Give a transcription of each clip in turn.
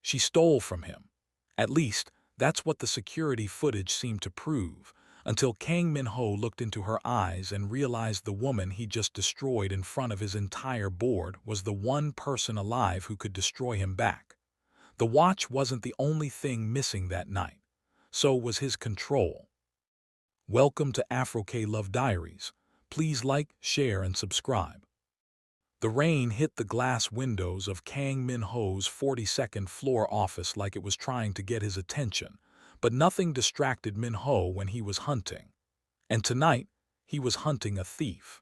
She stole from him. At least, that's what the security footage seemed to prove, until Kang Min-ho looked into her eyes and realized the woman he just destroyed in front of his entire board was the one person alive who could destroy him back. The watch wasn't the only thing missing that night. So was his control. Welcome to Afro K Love Diaries. Please like, share, and subscribe. The rain hit the glass windows of Kang Min-ho's 42nd floor office like it was trying to get his attention, but nothing distracted Min-ho when he was hunting. And tonight, he was hunting a thief.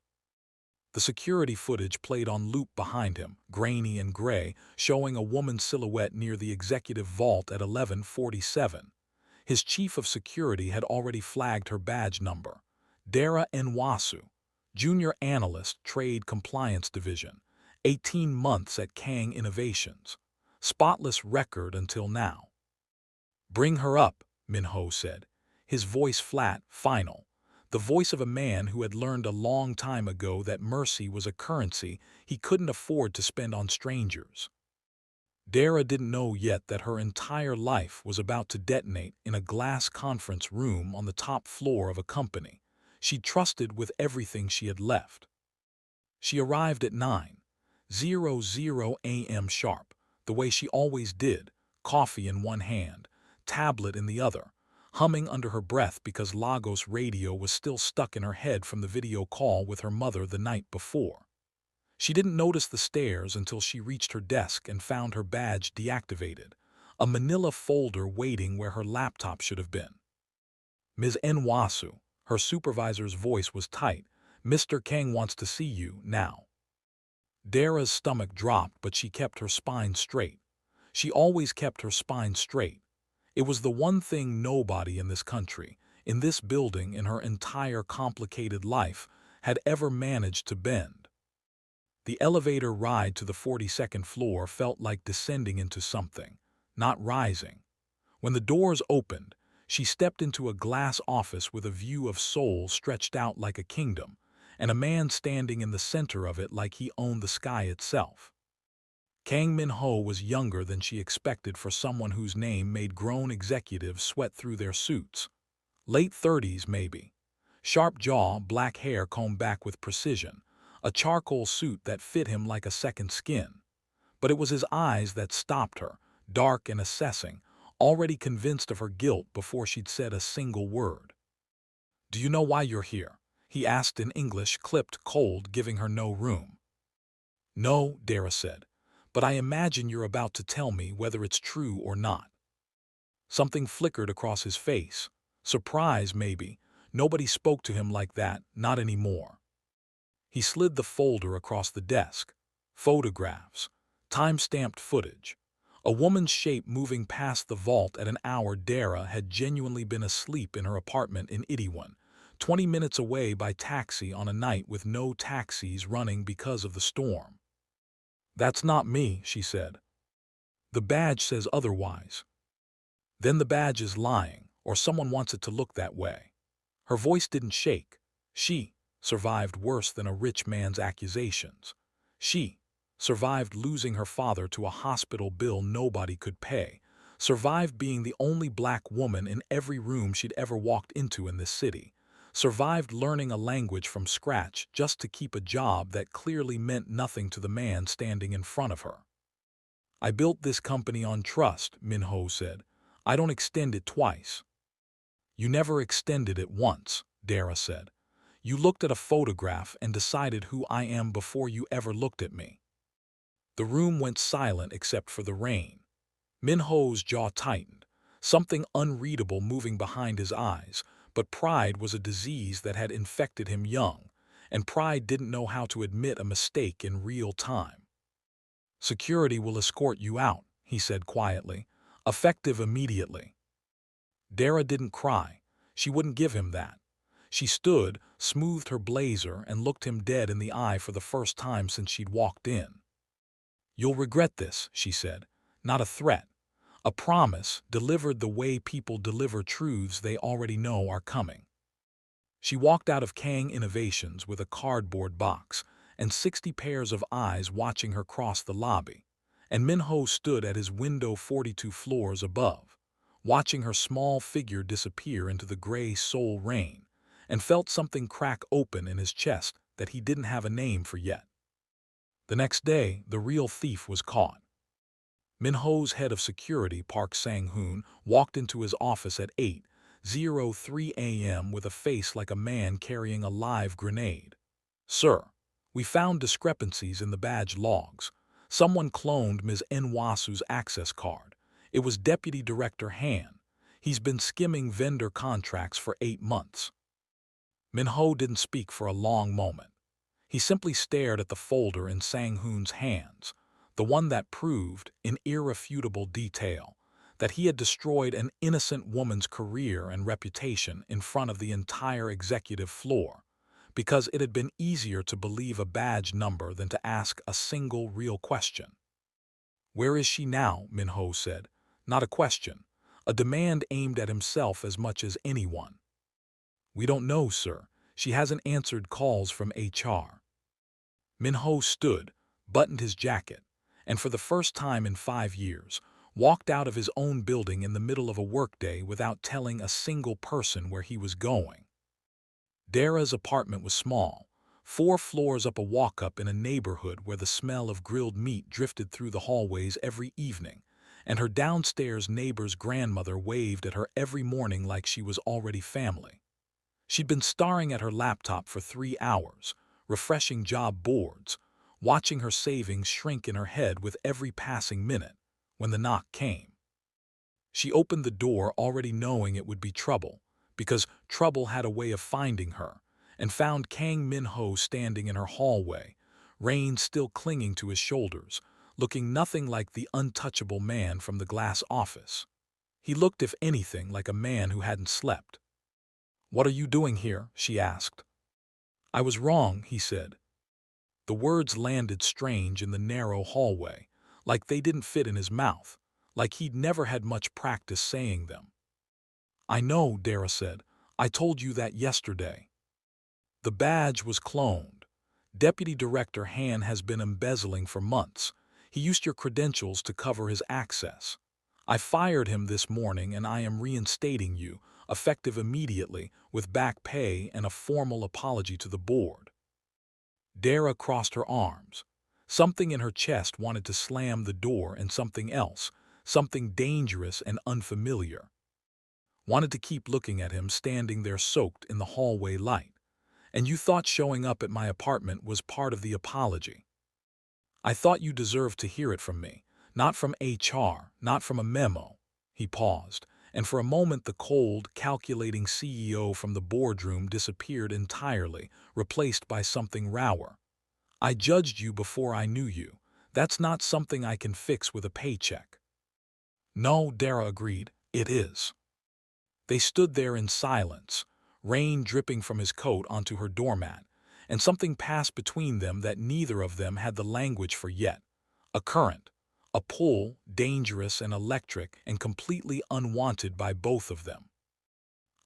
The security footage played on loop behind him, grainy and gray, showing a woman's silhouette near the executive vault at 11:47. His chief of security had already flagged her badge number. Dera Nwosu, Junior Analyst, Trade Compliance Division, 18 months at Kang Innovations. Spotless record until now. Bring her up, Min-ho said, his voice flat, final. The voice of a man who had learned a long time ago that mercy was a currency he couldn't afford to spend on strangers. Dera didn't know yet that her entire life was about to detonate in a glass conference room on the top floor of a company she trusted with everything she had left. She arrived at 9:00 a.m. sharp, the way she always did, coffee in one hand, tablet in the other, humming under her breath because Lagos radio was still stuck in her head from the video call with her mother the night before. She didn't notice the stairs until she reached her desk and found her badge deactivated, a manila folder waiting where her laptop should have been. Ms. Nwosu, her supervisor's voice was tight. Mr. Kang wants to see you now. Dera's stomach dropped, but she kept her spine straight. She always kept her spine straight. It was the one thing nobody in this country, in this building, in her entire complicated life, had ever managed to bend. The elevator ride to the 42nd floor felt like descending into something, not rising. When the doors opened, she stepped into a glass office with a view of Seoul stretched out like a kingdom, and a man standing in the center of it like he owned the sky itself. Kang Min-ho was younger than she expected for someone whose name made grown executives sweat through their suits. Late 30s, maybe. Sharp jaw, black hair combed back with precision, a charcoal suit that fit him like a second skin. But it was his eyes that stopped her, dark and assessing, already convinced of her guilt before she'd said a single word. "Do you know why you're here?" he asked in English, clipped, cold, giving her no room. "No," Dera said, "but I imagine you're about to tell me whether it's true or not." Something flickered across his face. Surprise, maybe. Nobody spoke to him like that, not anymore. He slid the folder across the desk. Photographs. Time-stamped footage. A woman's shape moving past the vault at an hour Dera had genuinely been asleep in her apartment in Itaewon, 20 minutes away by taxi on a night with no taxis running because of the storm. "That's not me," she said. "The badge says otherwise." "Then the badge is lying, or someone wants it to look that way." Her voice didn't shake. She survived worse than a rich man's accusations. She survived losing her father to a hospital bill nobody could pay, survived being the only black woman in every room she'd ever walked into in this city, survived learning a language from scratch just to keep a job that clearly meant nothing to the man standing in front of her. "I built this company on trust," Min-ho said. "I don't extend it twice." "You never extended it once," Dera said. "You looked at a photograph and decided who I am before you ever looked at me." The room went silent except for the rain. Min-ho's jaw tightened, something unreadable moving behind his eyes, but pride was a disease that had infected him young, and pride didn't know how to admit a mistake in real time. "Security will escort you out," he said quietly, "effective immediately." Dera didn't cry. She wouldn't give him that. She stood, smoothed her blazer, and looked him dead in the eye for the first time since she'd walked in. "You'll regret this," she said. Not a threat. A promise delivered the way people deliver truths they already know are coming. She walked out of Kang Innovations with a cardboard box and 60 pairs of eyes watching her cross the lobby. and Min-ho stood at his window 42 floors above, watching her small figure disappear into the gray Seoul rain, and felt something crack open in his chest that he didn't have a name for yet. The next day, the real thief was caught. Min-ho's head of security, Park Sang-hoon, walked into his office at 8:03 a.m. with a face like a man carrying a live grenade. "Sir, we found discrepancies in the badge logs. Someone cloned Ms. Nwasu's access card. It was Deputy Director Han. He's been skimming vendor contracts for 8 months." Min-ho didn't speak for a long moment. He simply stared at the folder in Sang-hoon's hands, the one that proved, in irrefutable detail, that he had destroyed an innocent woman's career and reputation in front of the entire executive floor, because it had been easier to believe a badge number than to ask a single real question. "Where is she now?" Min-ho said. Not a question, a demand aimed at himself as much as anyone. "We don't know, sir. She hasn't answered calls from HR." Min-ho stood, buttoned his jacket, and for the first time in 5 years, walked out of his own building in the middle of a workday without telling a single person where he was going. Dera's apartment was small, 4 floors up a walk-up in a neighborhood where the smell of grilled meat drifted through the hallways every evening, and her downstairs neighbor's grandmother waved at her every morning like she was already family. She'd been staring at her laptop for 3 hours, refreshing job boards, watching her savings shrink in her head with every passing minute, when the knock came. She opened the door already knowing it would be trouble, because trouble had a way of finding her, and found Kang Min-ho standing in her hallway, reins still clinging to his shoulders, looking nothing like the untouchable man from the glass office. He looked, if anything, like a man who hadn't slept. "What are you doing here?" she asked. "I was wrong," he said. The words landed strange in the narrow hallway, like they didn't fit in his mouth, like he'd never had much practice saying them. "I know," Dera said. "I told you that yesterday." The badge was cloned. Deputy Director Han has been embezzling for months. He used your credentials to cover his access. I fired him this morning and I am reinstating you, effective immediately, with back pay and a formal apology to the board. Dera crossed her arms. Something in her chest wanted to slam the door, and something else, something dangerous and unfamiliar, wanted to keep looking at him standing there soaked in the hallway light. "And you thought showing up at my apartment was part of the apology? I thought you deserved to hear it from me, not from HR, not from a memo." He paused, and for a moment the cold, calculating CEO from the boardroom disappeared entirely, replaced by something rawer. "I judged you before I knew you. That's not something I can fix with a paycheck." "No," Dera agreed, "it is." They stood there in silence, rain dripping from his coat onto her doormat, and something passed between them that neither of them had the language for yet. A current, a pull, dangerous and electric and completely unwanted by both of them.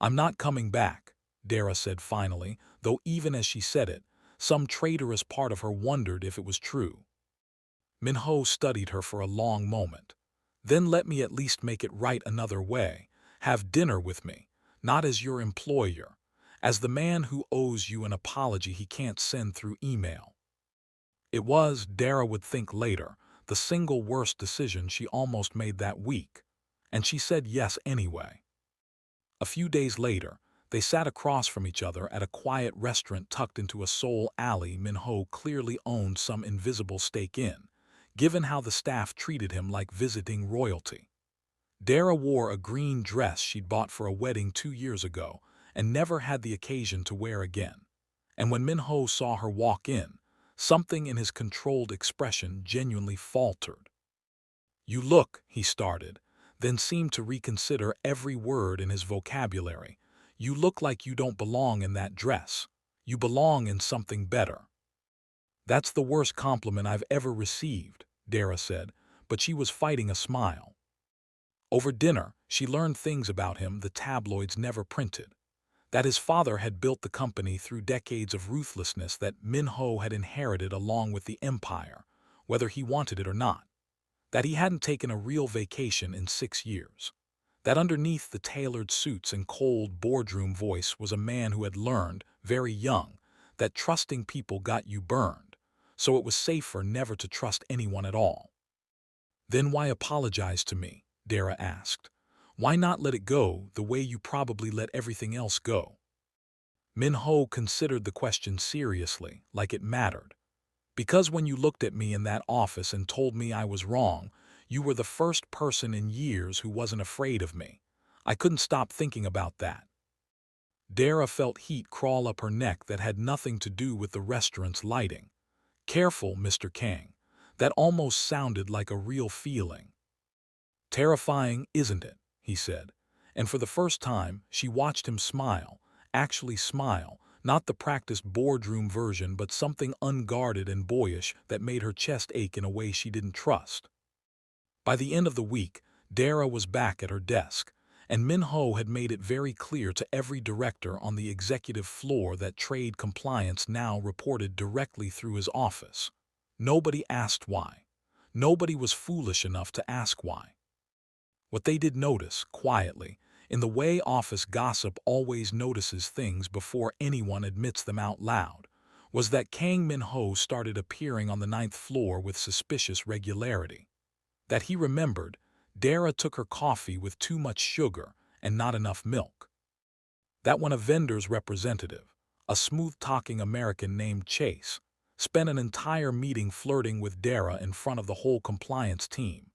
"I'm not coming back," Dera said finally, though even as she said it, some traitorous part of her wondered if it was true. Min-ho studied her for a long moment. "Then let me at least make it right another way. Have dinner with me, not as your employer, as the man who owes you an apology he can't send through email." It was, Dera would think later, the single worst decision she almost made that week, and she said yes anyway. A few days later, they sat across from each other at a quiet restaurant tucked into a Seoul alley Min-ho clearly owned some invisible stake in, given how the staff treated him like visiting royalty. Dera wore a green dress she'd bought for a wedding 2 years ago and never had the occasion to wear again. And when Min-ho saw her walk in, something in his controlled expression genuinely faltered. "You look," he started, then seemed to reconsider every word in his vocabulary. "You look like you don't belong in that dress. You belong in something better." "That's the worst compliment I've ever received," Dera said, but she was fighting a smile. Over dinner, she learned things about him the tabloids never printed. That his father had built the company through decades of ruthlessness that Min-ho had inherited along with the empire, whether he wanted it or not. that he hadn't taken a real vacation in 6 years, that underneath the tailored suits and cold boardroom voice was a man who had learned, very young, that trusting people got you burned, so it was safer never to trust anyone at all. Then why apologize to me? Dara asked. Why not let it go the way you probably let everything else go? Min-ho considered the question seriously, like it mattered. Because when you looked at me in that office and told me I was wrong, you were the first person in years who wasn't afraid of me. I couldn't stop thinking about that. Dara felt heat crawl up her neck that had nothing to do with the restaurant's lighting. Careful, Mr. Kang. That almost sounded like a real feeling. Terrifying, isn't it? He said. And for the first time, she watched him smile, actually smile, not the practiced boardroom version but something unguarded and boyish that made her chest ache in a way she didn't trust. By the end of the week, Dara was back at her desk, and Min-ho had made it very clear to every director on the executive floor that trade compliance now reported directly through his office. Nobody asked why. Nobody was foolish enough to ask why. What they did notice, quietly, in the way office gossip always notices things before anyone admits them out loud, was that Kang Min-ho started appearing on the 9th floor with suspicious regularity. That he remembered, Dara took her coffee with too much sugar and not enough milk. That when a vendor's representative, a smooth-talking American named Chase, spent an entire meeting flirting with Dara in front of the whole compliance team,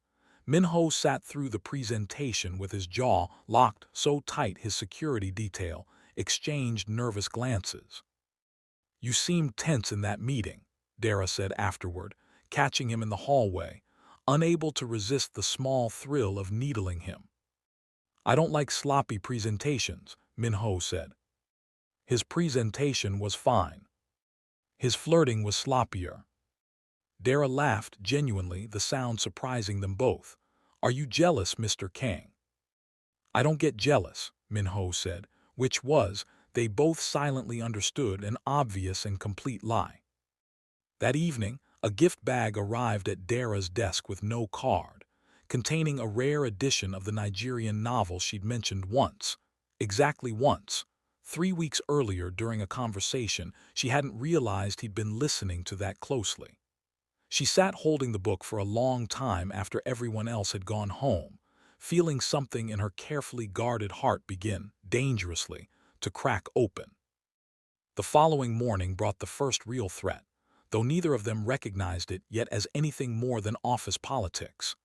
Min-ho sat through the presentation with his jaw locked so tight his security detail exchanged nervous glances. You seemed tense in that meeting, Dara said afterward, catching him in the hallway, unable to resist the small thrill of needling him. I don't like sloppy presentations, Min-ho said. His presentation was fine. His flirting was sloppier. Dara laughed genuinely, the sound surprising them both. Are you jealous, Mr. Kang? I don't get jealous, Min-ho said, which was, they both silently understood, an obvious and complete lie. That evening, a gift bag arrived at Dara's desk with no card, containing a rare edition of the Nigerian novel she'd mentioned once, exactly once. 3 weeks earlier during a conversation, she hadn't realized he'd been listening to that closely. She sat holding the book for a long time after everyone else had gone home, feeling something in her carefully guarded heart begin, dangerously, to crack open. The following morning brought the first real threat, though neither of them recognized it yet as anything more than office politics.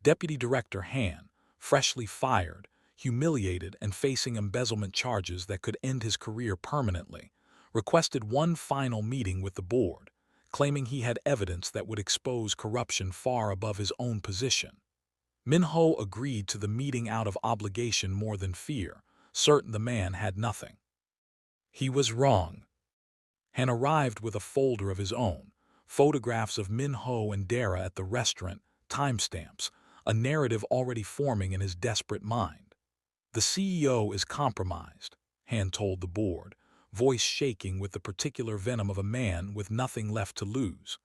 Deputy Director Han, freshly fired, humiliated and facing embezzlement charges that could end his career permanently, requested one final meeting with the board, claiming he had evidence that would expose corruption far above his own position. Min-ho agreed to the meeting out of obligation more than fear, certain the man had nothing. He was wrong. Han arrived with a folder of his own, photographs of Min-ho and Dara at the restaurant, timestamps, a narrative already forming in his desperate mind. The CEO is compromised, Han told the board, voice shaking with the particular venom of a man with nothing left to lose.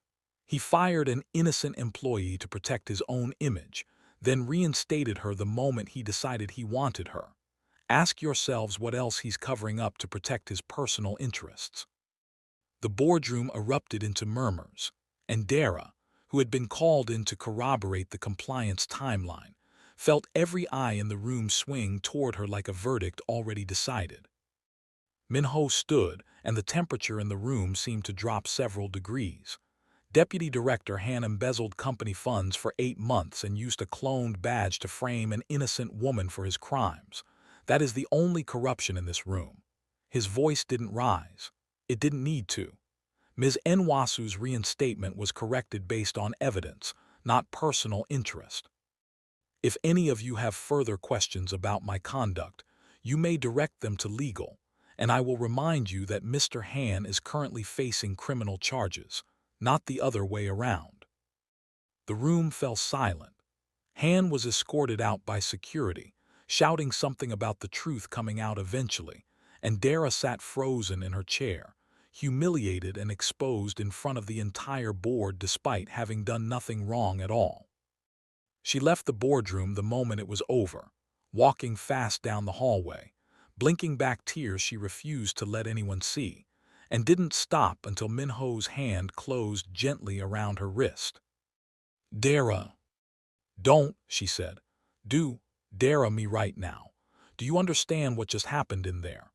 He fired an innocent employee to protect his own image, then reinstated her the moment he decided he wanted her. Ask yourselves what else he's covering up to protect his personal interests. The boardroom erupted into murmurs, and Dara, who had been called in to corroborate the compliance timeline, felt every eye in the room swing toward her like a verdict already decided. Min-ho stood, and the temperature in the room seemed to drop several degrees. Deputy Director Han embezzled company funds for 8 months and used a cloned badge to frame an innocent woman for his crimes. That is the only corruption in this room. His voice didn't rise. It didn't need to. Ms. Nwasu's reinstatement was corrected based on evidence, not personal interest. If any of you have further questions about my conduct, you may direct them to legal, and I will remind you that Mr. Han is currently facing criminal charges, not the other way around. The room fell silent. Han was escorted out by security, shouting something about the truth coming out eventually, and Dara sat frozen in her chair, humiliated and exposed in front of the entire board despite having done nothing wrong at all. She left the boardroom the moment it was over, walking fast down the hallway, blinking back tears she refused to let anyone see, and didn't stop until Min-ho's hand closed gently around her wrist. "Dera, don't," she said. Dera me right now. Do you understand what just happened in there?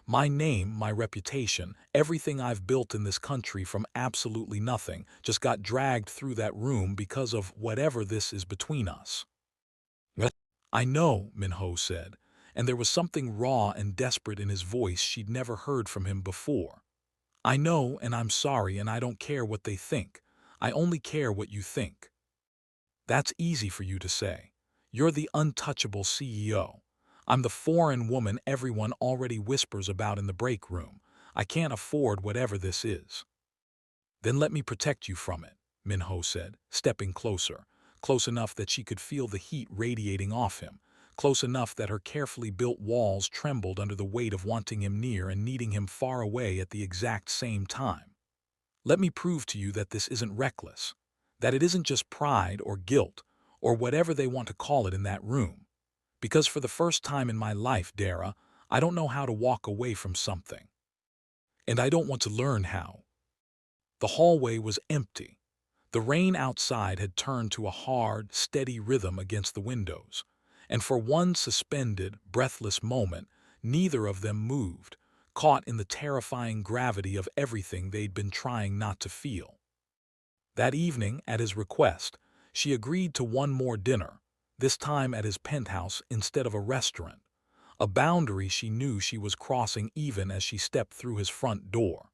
My name, my reputation, everything I've built in this country from absolutely nothing just got dragged through that room because of whatever this is between us." "What?" "I know," Min-ho said, and there was something raw and desperate in his voice she'd never heard from him before. "I know, and I'm sorry, and I don't care what they think. I only care what you think. That's easy for you to say. You're the untouchable CEO. I'm the foreign woman everyone already whispers about in the break room. I can't afford whatever this is." "Then let me protect you from it," Min-ho said, stepping closer, close enough that she could feel the heat radiating off him, close enough that her carefully built walls trembled under the weight of wanting him near and needing him far away at the exact same time. "Let me prove to you that this isn't reckless, that it isn't just pride or guilt, or whatever they want to call it in that room. Because for the first time in my life, Dera, I don't know how to walk away from something. And I don't want to learn how." The hallway was empty. The rain outside had turned to a hard, steady rhythm against the windows, and for one suspended, breathless moment, neither of them moved, caught in the terrifying gravity of everything they'd been trying not to feel. That evening, at his request, she agreed to one more dinner, this time at his penthouse instead of a restaurant, a boundary she knew she was crossing even as she stepped through his front door.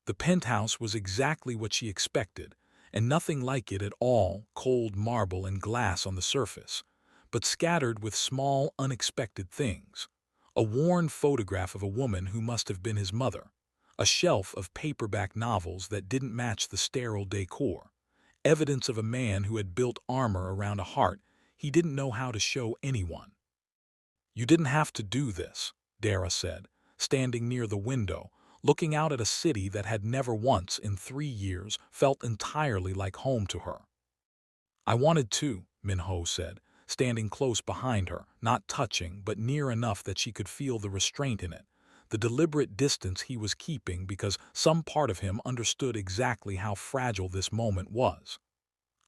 The penthouse was exactly what she expected, and nothing like it at all, cold marble and glass on the surface, but scattered with small, unexpected things. A worn photograph of a woman who must have been his mother, a shelf of paperback novels that didn't match the sterile decor, evidence of a man who had built armor around a heart he didn't know how to show anyone. "You didn't have to do this," Dera said, standing near the window, looking out at a city that had never once in 3 years felt entirely like home to her. "I wanted to," Min-ho said, standing close behind her, not touching but near enough that she could feel the restraint in it, the deliberate distance he was keeping because some part of him understood exactly how fragile this moment was.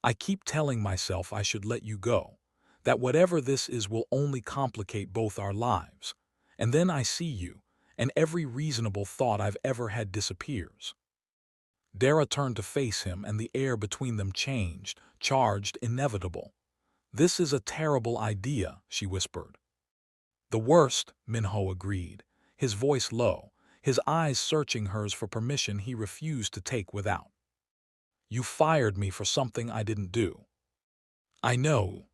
"I keep telling myself I should let you go, that whatever this is will only complicate both our lives. And then I see you, and every reasonable thought I've ever had disappears." Dara turned to face him, and the air between them changed, charged, inevitable. "This is a terrible idea," she whispered. "The worst," Min-ho agreed, his voice low, his eyes searching hers for permission he refused to take without. "You fired me for something I didn't do. I know.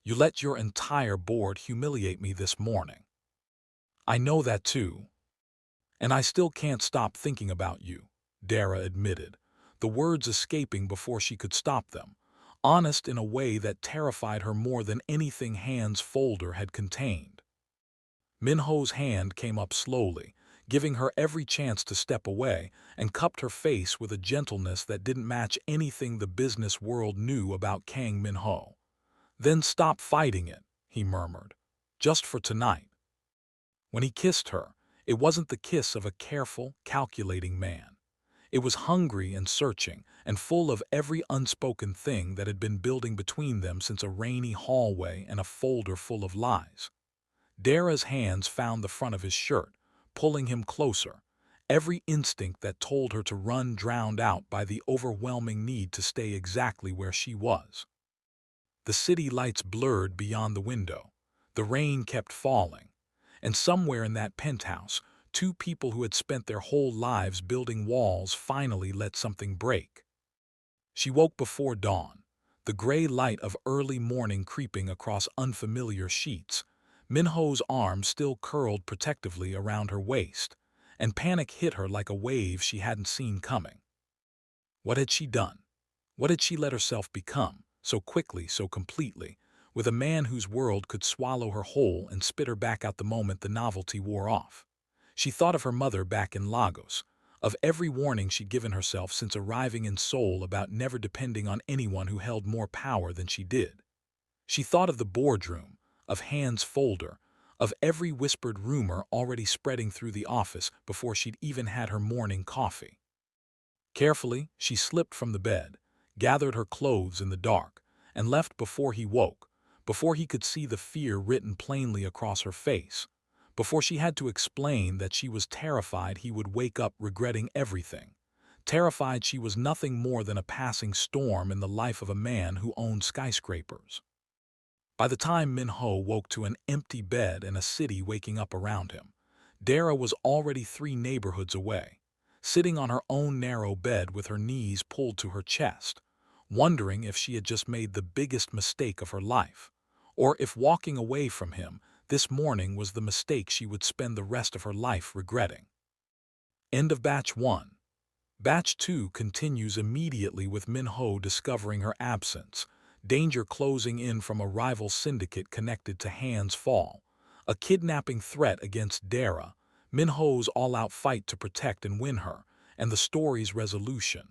You let your entire board humiliate me this morning. I know that too. And I still can't stop thinking about you," Dara admitted, the words escaping before she could stop them, honest in a way that terrified her more than anything Han's folder had contained. Min-ho's hand came up slowly, giving her every chance to step away, and cupped her face with a gentleness that didn't match anything the business world knew about Kang Min-ho. "Then stop fighting it," he murmured, "just for tonight." When he kissed her, it wasn't the kiss of a careful, calculating man. It was hungry and searching, and full of every unspoken thing that had been building between them since a rainy hallway and a folder full of lies. Dara's hands found the front of his shirt, pulling him closer, every instinct that told her to run drowned out by the overwhelming need to stay exactly where she was. The city lights blurred beyond the window. The rain kept falling. And somewhere in that penthouse, two people who had spent their whole lives building walls finally let something break. She woke before dawn, the gray light of early morning creeping across unfamiliar sheets, Min-ho's arm still curled protectively around her waist, and panic hit her like a wave she hadn't seen coming. What had she done? What had she let herself become, so quickly, so completely, with a man whose world could swallow her whole and spit her back out the moment the novelty wore off? She thought of her mother back in Lagos, of every warning she'd given herself since arriving in Seoul about never depending on anyone who held more power than she did. She thought of the boardroom, of Han's folder, of every whispered rumor already spreading through the office before she'd even had her morning coffee. Carefully, she slipped from the bed, gathered her clothes in the dark, and left before he woke, before he could see the fear written plainly across her face, before she had to explain that she was terrified he would wake up regretting everything, terrified she was nothing more than a passing storm in the life of a man who owned skyscrapers. By the time Min-ho woke to an empty bed and a city waking up around him, Dara was already 3 neighborhoods away, sitting on her own narrow bed with her knees pulled to her chest, wondering if she had just made the biggest mistake of her life, or if walking away from him this morning was the mistake she would spend the rest of her life regretting. End of Batch 1. Batch 2 continues immediately with Min-ho discovering her absence, danger closing in from a rival syndicate connected to Han's fall, a kidnapping threat against Dara, Min-ho's all-out fight to protect and win her, and the story's resolution.